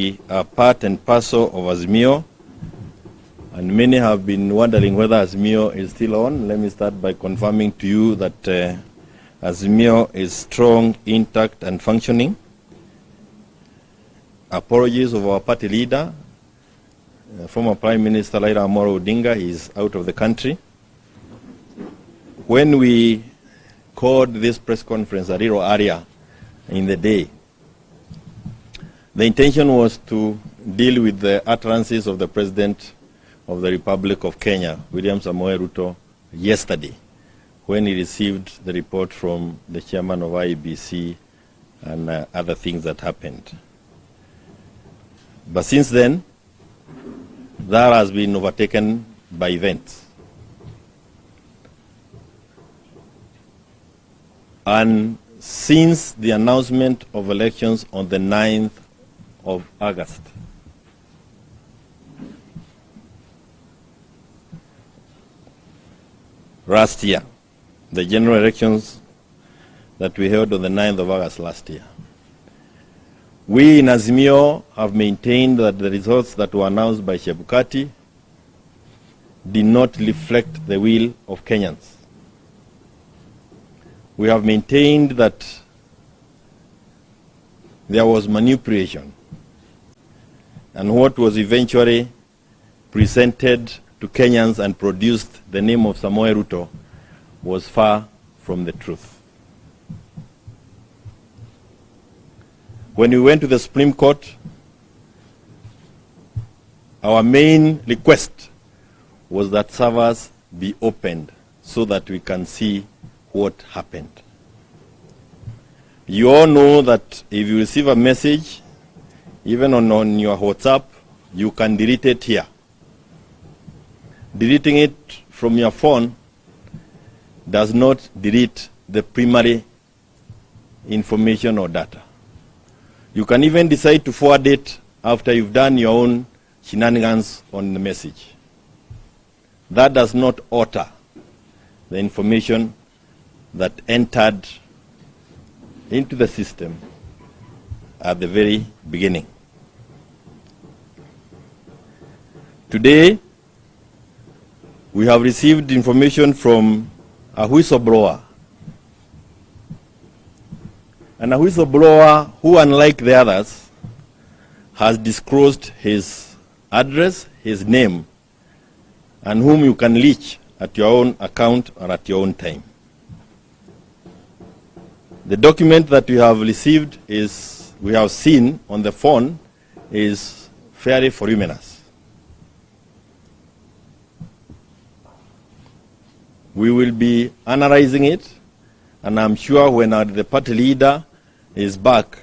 we are part and parcel of Azimio, and many have been wondering whether Azimio is still on. Let me start by confirming to you that Azimio is strong, intact, and functioning. Apologies of our party leader, former Prime Minister Raila Odinga. He is out of the country. When we called this press conference a little earlier in the day, the intention was to deal with the utterances of the President of the Republic of Kenya, William Samoei Ruto, yesterday, when he received the report from the chairman of IEBC and other things that happened. But since then, that has been overtaken by events. And since the announcement of elections on the 9th of August, last year, the general elections that we held on the 9th of August last year, we in Azimio have maintained that the results that were announced by Chebukati did not reflect the will of Kenyans. We have maintained that there was manipulation, and what was eventually presented to Kenyans and produced the name of Samoei Ruto was far from the truth. When we went to the Supreme Court, our main request was that servers be opened so that we can see what happened. You all know that if you receive a message, even on your WhatsApp, you can delete it here. Deleting it from your phone does not delete the primary information or data. You can even decide to forward it after you've done your own shenanigans on the message. That does not alter the information that entered into the system at the very beginning. Today, we have received information from a whistleblower. And a whistleblower who, unlike the others, has disclosed his address, his name, and whom you can reach at your own account or at your own time. The document that we have received we have seen on the phone is fairly voluminous. We will be analyzing it, and I'm sure when the party leader is back,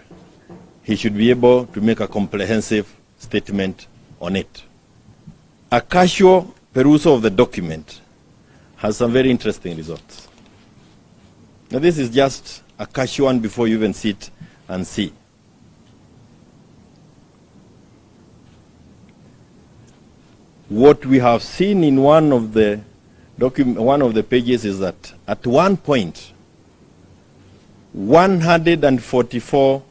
he should be able to make a comprehensive statement on it. A casual perusal of the document has some very interesting results. Now, this is just a casual one before you even sit and see. What we have seen in one of the pages is that at one point, 144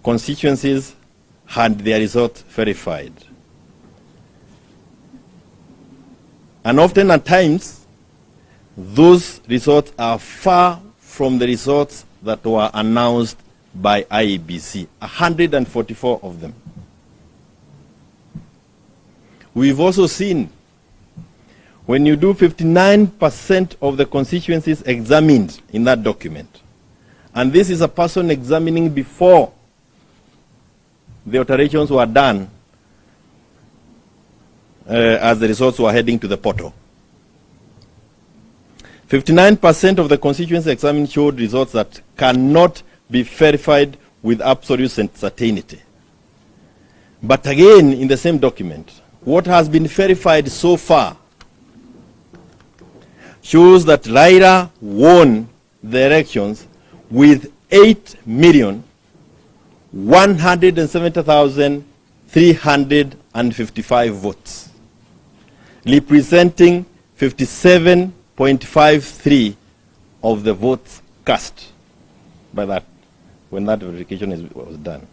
constituencies had their results verified. And often at times, those results are far from the results that were announced by IEBC, 144 of them. We've also seen when you do 59% of the constituencies examined in that document, and this is a person examining before the alterations were done as the results were heading to the portal. 59% of the constituencies examined showed results that cannot be verified with absolute certainty. But again, in the same document, what has been verified so far shows that Raila won the elections with 8,170,355 votes, representing 57.53 of the votes cast by that when that verification was done.